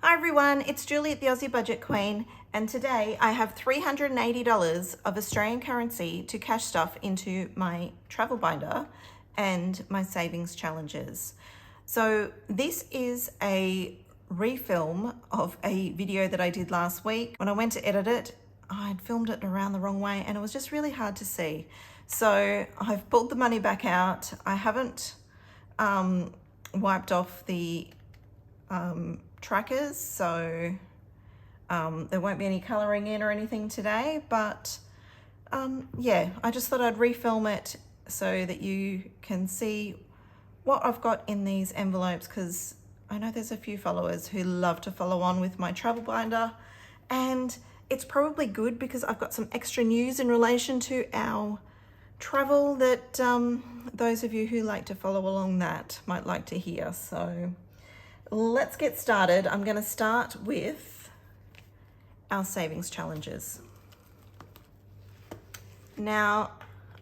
Hi everyone, it's Julie at the Aussie Budget Queen, and today I have $380 of Australian currency to cash stuff into my travel binder and my savings challenges. So this is a refilm of a video that I did last week. When I went to edit it, I'd filmed it around the wrong way and it was just really hard to see. So I've pulled the money back out. I haven't wiped off the trackers, so there won't be any coloring in or anything today, but yeah, I just thought I'd refilm it so that you can see what I've got in these envelopes, because I know there's a few followers who love to follow on with my travel binder, and it's probably good because I've got some extra news in relation to our travel that those of you who like to follow along that might like to hear. So let's get started. I'm going to start with our savings challenges. Now,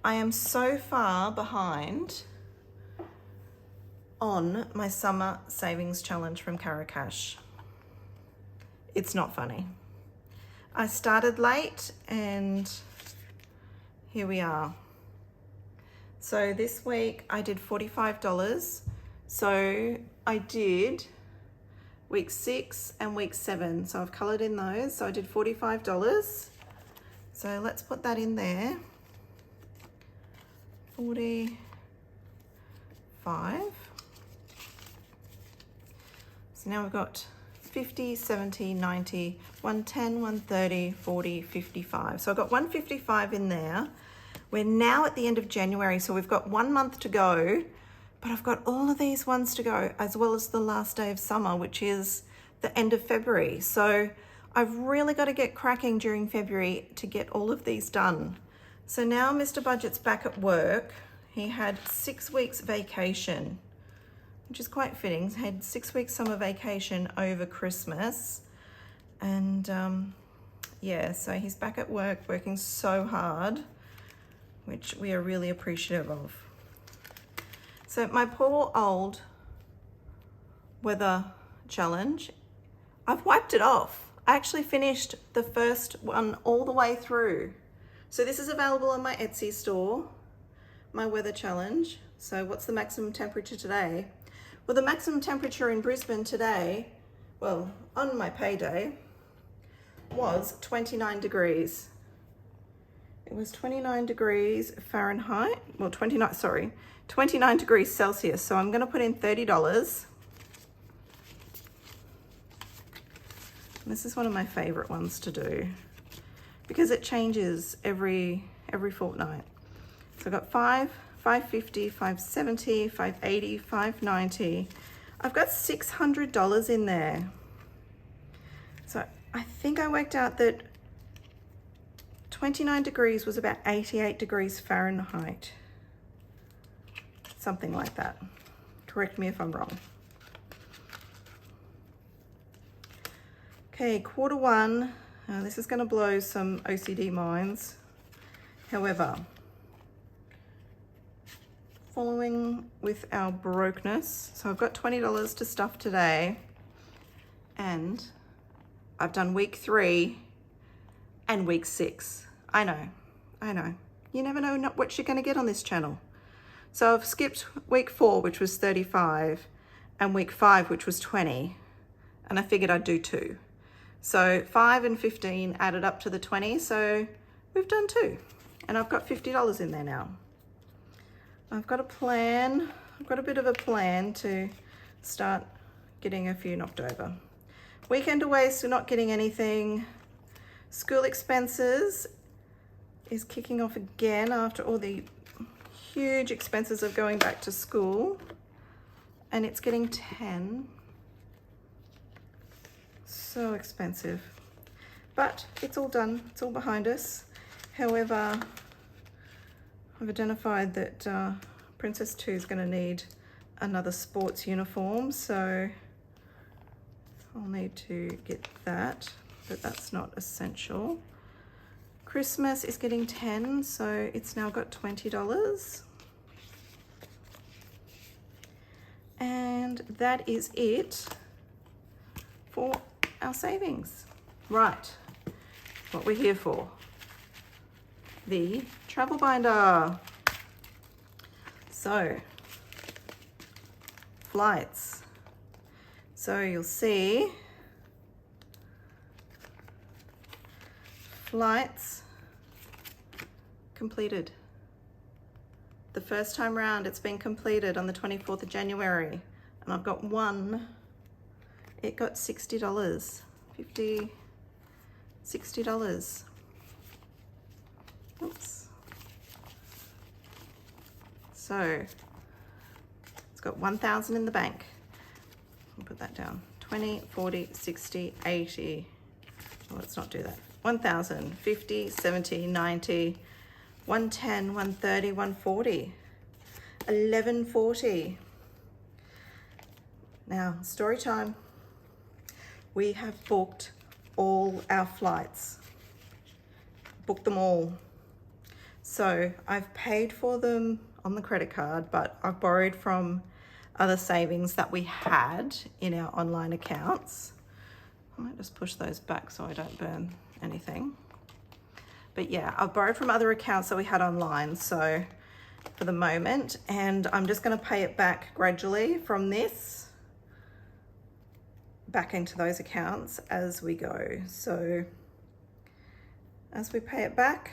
I am so far behind on my summer savings challenge from Cash. It's not funny. I started late and here we are. So this week I did $45. So I did week 6 and week 7. So I've colored in those. So I did $45. So let's put that in there. 45. So now we've got 50, 70, 90, 110, 130, 40, 55. So I've got 155 in there. We're now at the end of January, so we've got 1 month to go, but I've got all of these ones to go, as well as the last day of summer, which is the end of February. So I've really got to get cracking during February to get all of these done. So now Mr. Budget's back at work. He had 6 weeks vacation, which is quite fitting. He had 6 weeks summer vacation over Christmas. And yeah, so he's back at work working so hard, which we are really appreciative of. So my poor old weather challenge, I've wiped it off. I actually finished the first one all the way through. So this is available on my Etsy store, my weather challenge. So what's the maximum temperature today? Well, the maximum temperature in Brisbane today, well, on my payday, was 29 degrees. It was 29 degrees Fahrenheit, well 29 degrees Celsius. So I'm gonna put in $30. And this is one of my favorite ones to do because it changes every fortnight. So I've got 550, 570, 580, 590. I've got $600 in there. So I think I worked out that 29 degrees was about 88 degrees Fahrenheit. Something like that. Correct me if I'm wrong. Okay, Q1. This is going to blow some OCD minds. However, following with our brokenness, so I've got $20 to stuff today, and I've done week 3 and week 6. I know. You never know what you're going to get on this channel. So I've skipped week 4, which was 35, and week 5, which was 20, and I figured I'd do 2. So 5 and 15 added up to the 20, so we've done 2, and I've got $50 in there now. I've got a plan. I've got a bit of a plan to start getting a few knocked over. Weekend away, so not getting anything. School expenses is kicking off again after all the huge expenses of going back to school, and it's getting 10. So expensive, but it's all done. It's all behind us. However, I've identified that Princess 2 is going to need another sports uniform, so I'll need to get that, but that's not essential. Christmas is getting 10, so it's now got $20. And that is it for our savings. Right, what we're here for. The travel binder. So, flights. So you'll see flights completed. The first time round it's been completed on the 24th of January, and I've got one. It got $60, $60. Oops. So it's got 1,000 in the bank. I'll put that down. 20, 40, 60, 80. Well, let's not do that. 1,000, 50, 70, 90, 110, 130, 140, 1140. Now, story time. We have booked all our flights. Booked them all. So I've paid for them on the credit card, but I've borrowed from other savings that we had in our online accounts. I might just push those back so I don't burn anything. But yeah, I've borrowed from other accounts that we had online, so for the moment, and I'm just going to pay it back gradually from this back into those accounts as we go. So as we pay it back,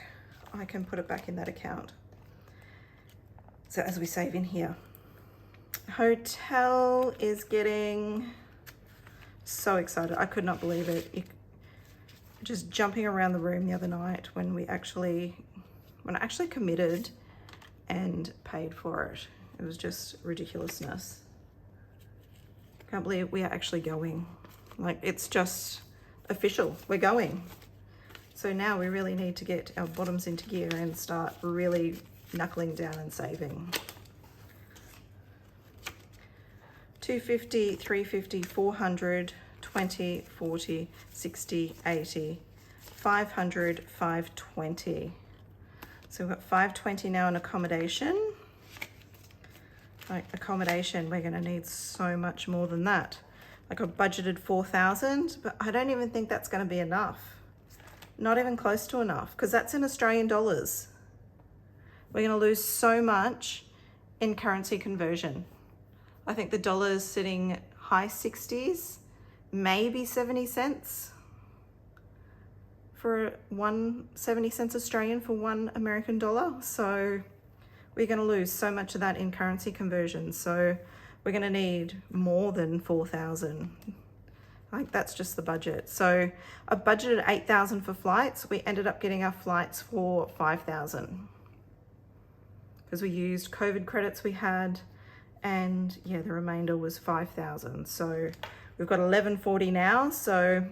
I can put it back in that account. So as we save in here. Hotel is getting so excited. I could not believe it. Just jumping around the room the other night when I actually committed and paid for it. It was just ridiculousness. Can't believe we are actually going. Like, it's just official. We're going. So now we really need to get our bottoms into gear and start really knuckling down and saving. 250, 350, 400, 20, 40, 60, 80, 500, 520. So we've got 520 now in accommodation. Like accommodation, we're gonna need so much more than that. Like, I've budgeted 4,000, but I don't even think that's gonna be enough. Not even close to enough, because that's in Australian dollars. We're gonna lose so much in currency conversion. I think the dollar is sitting high 60s, maybe 70 cents for 70 cents Australian for $1 American dollar. So we're going to lose so much of that in currency conversion. So we're going to need more than 4,000. Like, that's just the budget. So I budgeted 8,000 for flights. We ended up getting our flights for 5,000 because we used COVID credits we had. And yeah, the remainder was 5,000. So we've got 1140 now. So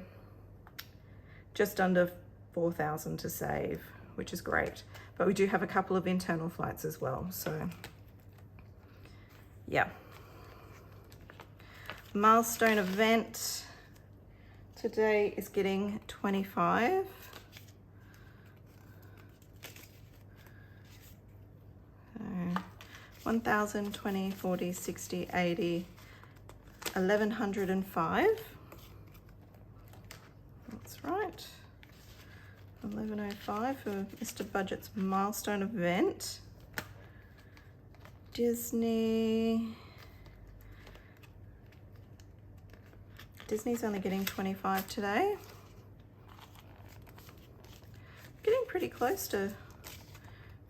just under 4,000 to save, which is great. But we do have a couple of internal flights as well. So yeah. Milestone event today is getting 25. 1,000, 20, 40, 60, 80, 1,105. That's right. 1,105 for Mr. Budget's milestone event. Disney's only getting 25 today. Getting pretty close to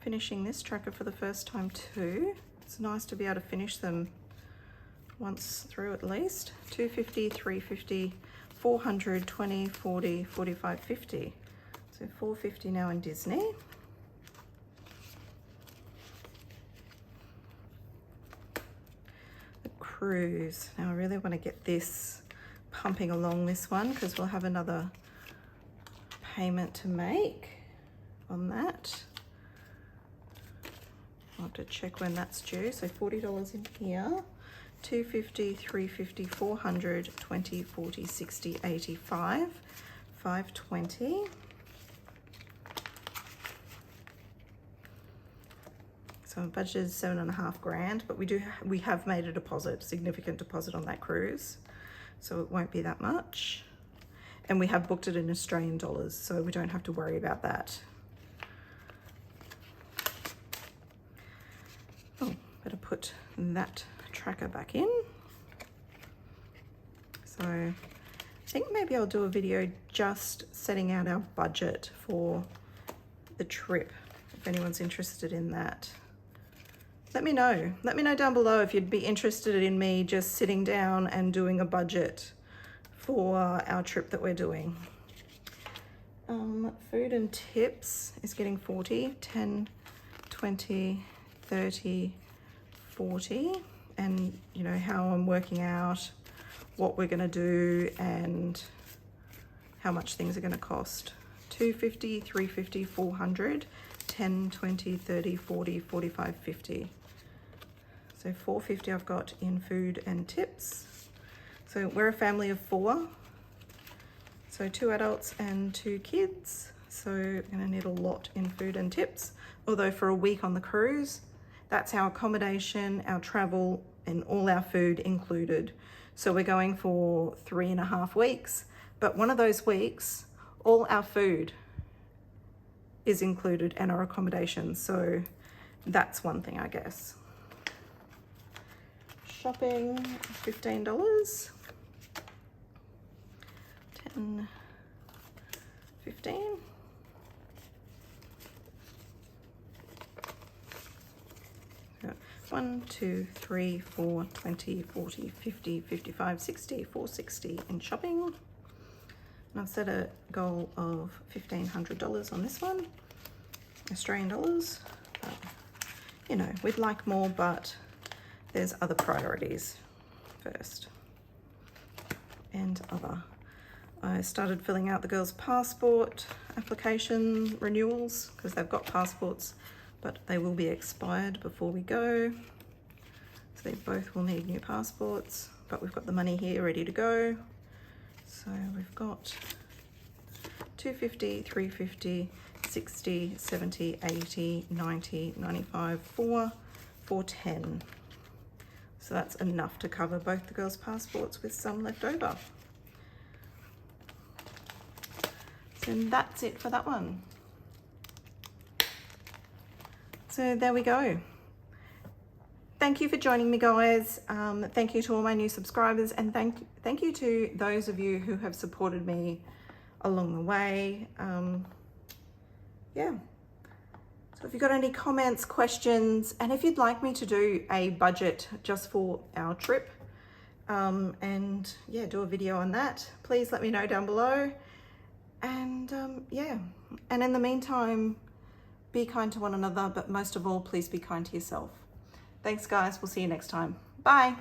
finishing this tracker for the first time too. It's nice to be able to finish them once through at least. 250, 350, 400, 20, 40, 45, 50. So 450 now in Disney. The cruise. Now I really want to get this pumping along, this one, because we'll have another payment to make on that. I'll have to check when that's due. So $40 in here. 250, 350, 400, 20, 40, 60, 85, 520. So our budget is $7,500, but we have made a deposit, significant deposit on that cruise. So it won't be that much. And we have booked it in Australian dollars, so we don't have to worry about that. Oh, better put that tracker back in. So I think maybe I'll do a video just setting out our budget for the trip, if anyone's interested in that. Let me know. Let me know down below if you'd be interested in me just sitting down and doing a budget for our trip that we're doing. Food and tips is getting 40, 10, 20, 30, 40. And you know how I'm working out what we're gonna do and how much things are gonna cost. 250, 350, 400, 10, 20, 30, 40, 45, 50. So 450 I've got in food and tips. So we're a family of 4. So 2 adults and 2 kids. So we're gonna need a lot in food and tips. Although for a week on the cruise, that's our accommodation, our travel, and all our food included. So we're going for 3.5 weeks, but one of those weeks, all our food is included and our accommodation. So that's one thing, I guess. Shopping, $15. 10, 15. So 1, 2, 3, 4, 20, 40, 50, 55, 60, 460 in shopping. And I've set a goal of $1,500 on this one, Australian dollars. But, you know, we'd like more, but there's other priorities first. And other. I started filling out the girls' passport application renewals because they've got passports, but they will be expired before we go. So they both will need new passports, but we've got the money here ready to go. So we've got 250, 350, 60, 70, 80, 90, 95, 410. So that's enough to cover both the girls' passports with some left over. So that's it for that one. So there we go. Thank you for joining me, guys. Thank you to all my new subscribers, and thank you to those of you who have supported me along the way. Yeah. So if you've got any comments, questions, and if you'd like me to do a budget just for our trip, and yeah, do a video on that, please let me know down below. And yeah, and in the meantime, be kind to one another, but most of all, please be kind to yourself. Thanks, guys. We'll see you next time. Bye.